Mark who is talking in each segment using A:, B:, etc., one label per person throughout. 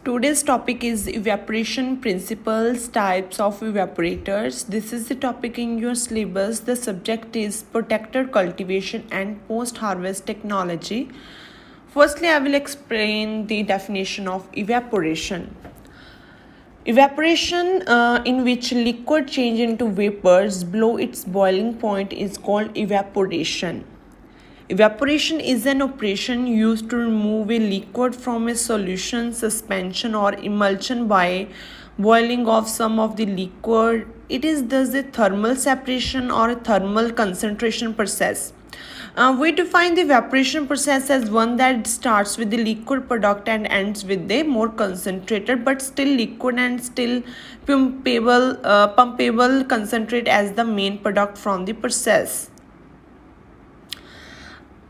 A: Today's topic is evaporation principles, types of evaporators. This is the topic in your syllabus. The subject is protected cultivation and post-harvest technology. Firstly, I will explain the definition of evaporation. Evaporation, in which liquid change into vapors below its boiling point, is called evaporation. Evaporation is an operation used to remove a liquid from a solution, suspension, or emulsion by boiling off some of the liquid. It is thus a thermal separation or a thermal concentration process. We define the evaporation process as one that starts with the liquid product and ends with the more concentrated but still liquid and still pumpable concentrate as the main product from the process.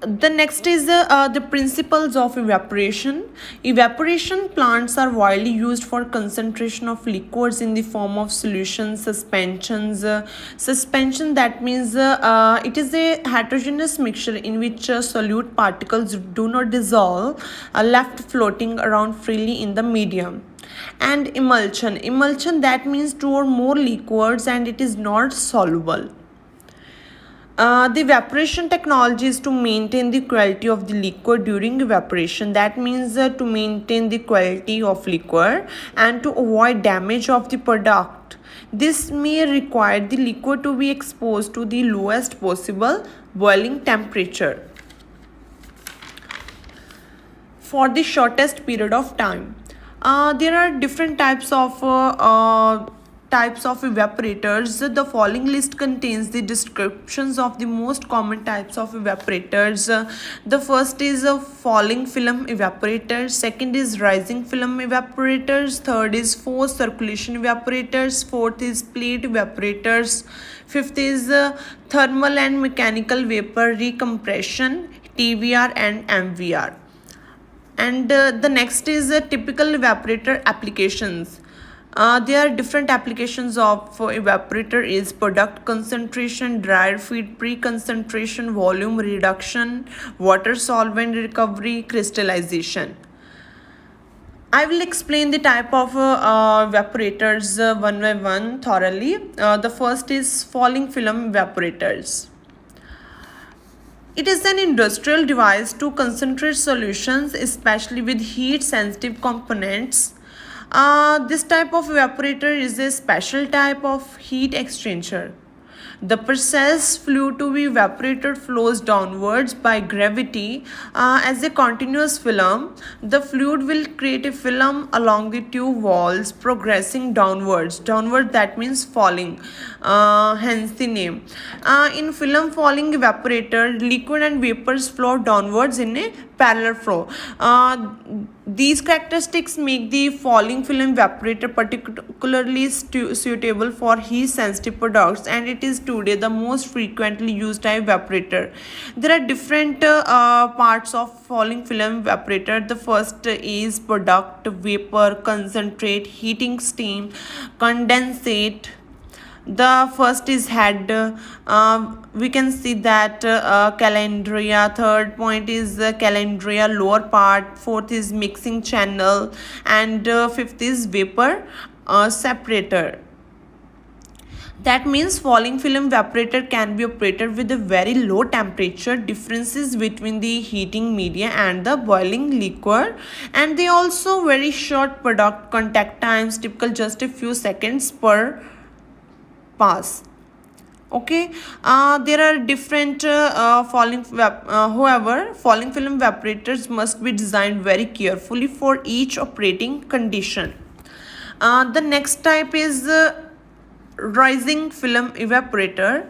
A: The next is the principles of evaporation. Evaporation plants are widely used for concentration of liquids in the form of solutions, suspensions. Suspension, that means it is a heterogeneous mixture in which solute particles do not dissolve, left floating around freely in the medium. And emulsion, that means two or more liquids and it is not soluble. The evaporation technology is to maintain the quality of the liquid during evaporation. That means to maintain the quality of liquid and to avoid damage of the product. This may require the liquid to be exposed to the lowest possible boiling temperature for the shortest period of time. There are different types of evaporators. The following list contains the descriptions of the most common types of evaporators. The first is a falling film evaporator, second is rising film evaporators, third is forced circulation evaporators, fourth is plate evaporators, fifth is thermal and mechanical vapor recompression, TVR and MVR. And the next is typical evaporator applications. There are different applications of evaporator is product concentration, dryer feed pre-concentration, volume reduction, water solvent recovery, crystallization. I will explain the type of evaporators one by one thoroughly. The first is falling film evaporators. It is an industrial device to concentrate solutions, especially with heat-sensitive components. This type of evaporator is a special type of heat exchanger. The processed fluid to be evaporated flows downwards by gravity as a continuous film. The fluid will create a film along the tube walls, progressing downwards. Downward, that means falling, hence the name. In film falling evaporator, liquid and vapors flow downwards in a parallel flow. These characteristics make the falling film evaporator particularly suitable for heat-sensitive products, and it is today the most frequently used type evaporator. There are different parts of falling film evaporator. The first is product, vapor, concentrate, heating steam, condensate. The first is head. We can see that calandria. Third point is calandria lower part. Fourth is mixing channel, and fifth is vapor separator. That means falling film evaporator can be operated with a very low temperature differences between the heating media and the boiling liquid, and they also very short product contact times, typical just a few seconds per pass. Okay, there are different however, falling film evaporators must be designed very carefully for each operating condition. The next type is rising film evaporator.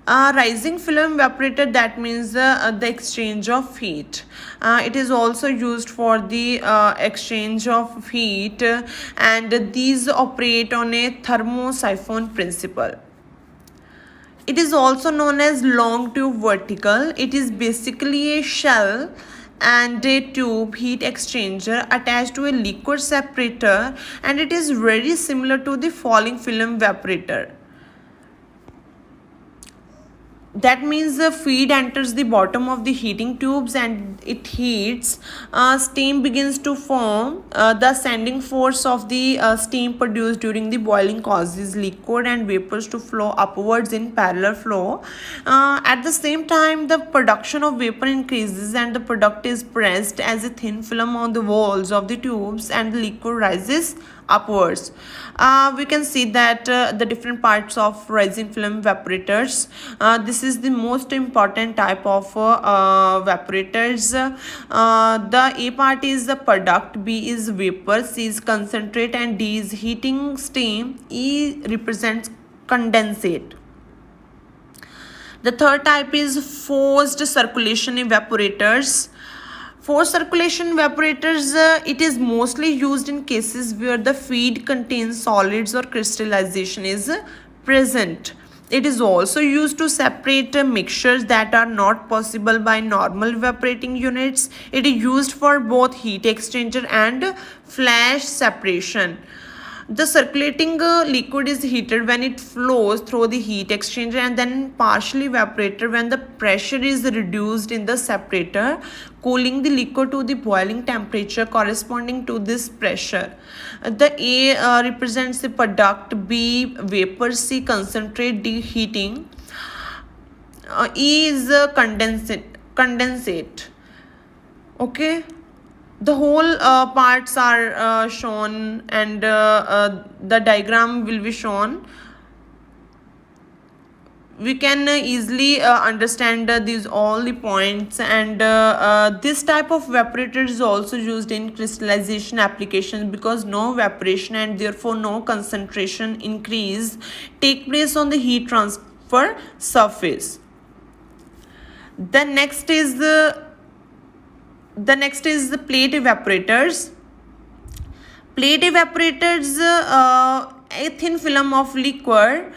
A: Rising film evaporator, that means the exchange of heat. It is also used for the exchange of heat, and these operate on a thermosiphon principle. It is also known as long tube vertical. It is basically a shell and a tube heat exchanger attached to a liquid separator, and it is very similar to the falling film evaporator. that means the feed enters the bottom of the heating tubes and it heats. Steam begins to form. The ascending force of the steam produced during the boiling causes liquid and vapors to flow upwards in parallel flow. At the same time, the production of vapor increases and the product is pressed as a thin film on the walls of the tubes and the liquid rises upwards. We can see that the different parts of rising film evaporators. This is the most important type of evaporators. The A part is the product, B is vapor, C is concentrate, and D is heating steam. E represents condensate. The third type is forced circulation evaporators. For circulation evaporators, it is mostly used in cases where the feed contains solids or crystallization is present. It is also used to separate mixtures that are not possible by normal evaporating units. It is used for both heat exchanger and flash separation. The circulating liquid is heated when it flows through the heat exchanger and then partially evaporated when the pressure is reduced in the separator, cooling the liquid to the boiling temperature corresponding to this pressure. The A represents the product, B vapor, C concentrate, D heating. E is condensate. Okay, the whole parts are shown and the diagram will be shown. We can easily understand these all the points, and this type of evaporator is also used in crystallization applications because no evaporation and therefore no concentration increase take place on the heat transfer surface. The next is the plate evaporators. Plate evaporators, a thin film of liquid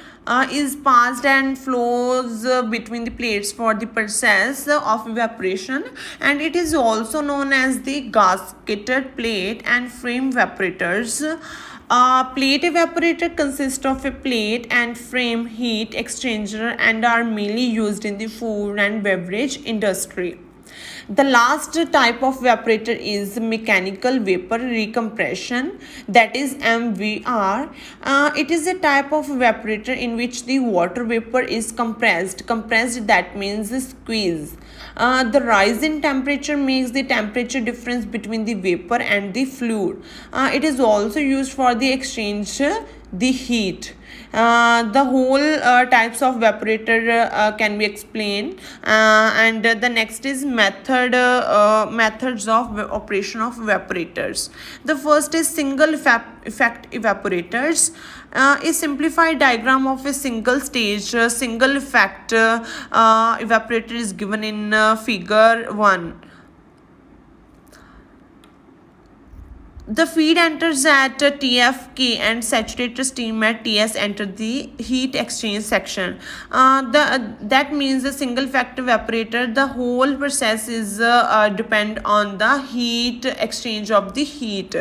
A: is passed and flows between the plates for the process of evaporation, and it is also known as the gasketed plate and frame evaporators. Plate evaporator consists of a plate and frame heat exchanger and are mainly used in the food and beverage industry. The last type of evaporator is mechanical vapor recompression, that is MVR. It is a type of evaporator in which the water vapor is compressed. Compressed, that means squeeze. The rise in temperature makes the temperature difference between the vapor and the fluid. It is also used for the exchange the heat. The whole types of evaporator can be explained, and the next is methods of operation of evaporators. The first is single effect evaporators. A simplified diagram of a single stage single effect evaporator is given in figure 1. The feed enters at TFK and saturated steam at TS enter the heat exchange section. That means the single effect evaporator, the whole process is depend on the heat exchange of the heat.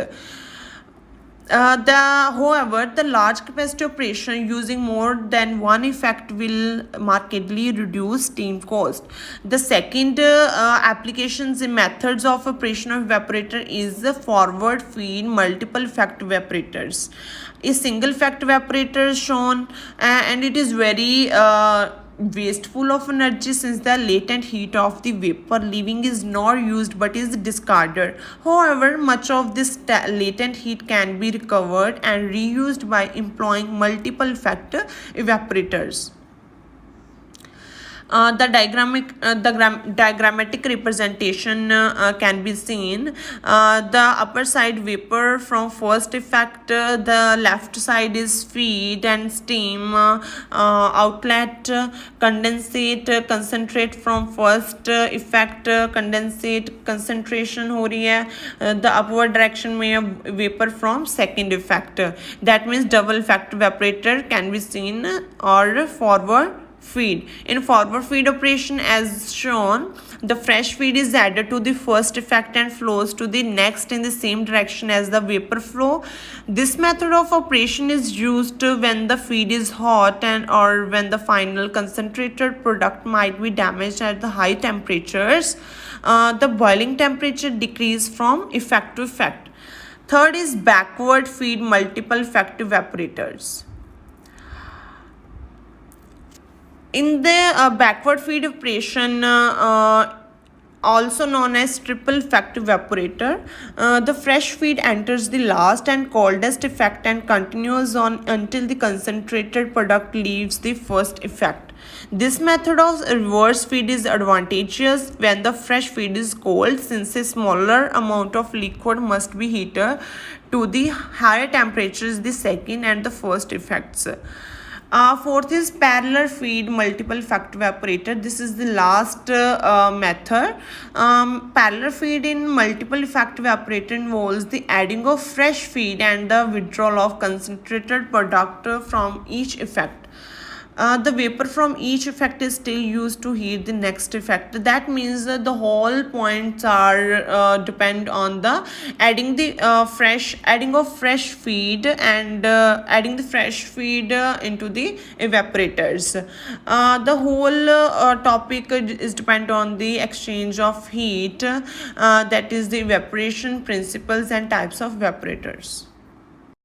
A: However, the large capacity operation using more than one effect will markedly reduce steam cost. The second applications and methods of operation of evaporator is the forward feed multiple effect evaporators. A single effect evaporator is shown, and it is very wasteful of energy since the latent heat of the vapor leaving is not used but is discarded. However, much of this latent heat can be recovered and reused by employing multiple effect evaporators. Diagrammatic representation can be seen. The upper side vapor from first effect, the left side is feed and steam, outlet, condensate, concentrate from first effect, condensate concentration हो रही है, the upward direction में vapor from second effect. That means double effect evaporator can be seen or forward feed. In forward feed operation as shown, The fresh feed is added to the first effect and flows to the next in the same direction as the vapor flow. This method of operation is used when the feed is hot and or when the final concentrated product might be damaged at the high temperatures. The boiling temperature decrease from effect to effect. Third is backward feed multiple effect evaporators. In the backward feed operation, also known as triple effect evaporator, the fresh feed enters the last and coldest effect and continues on until the concentrated product leaves the first effect. This method of reverse feed is advantageous when the fresh feed is cold, since a smaller amount of liquid must be heated to the higher temperatures the second and the first effects. Fourth is parallel feed multiple effect evaporator. This is the last method. Parallel feed in multiple effect evaporator involves the adding of fresh feed and the withdrawal of concentrated product from each effect. The vapor from each effect is still used to heat the next effect. That means that the whole points are depend on the adding of fresh feed and adding the fresh feed into the evaporators. The whole topic is depend on the exchange of heat, that is the evaporation principles and types of evaporators.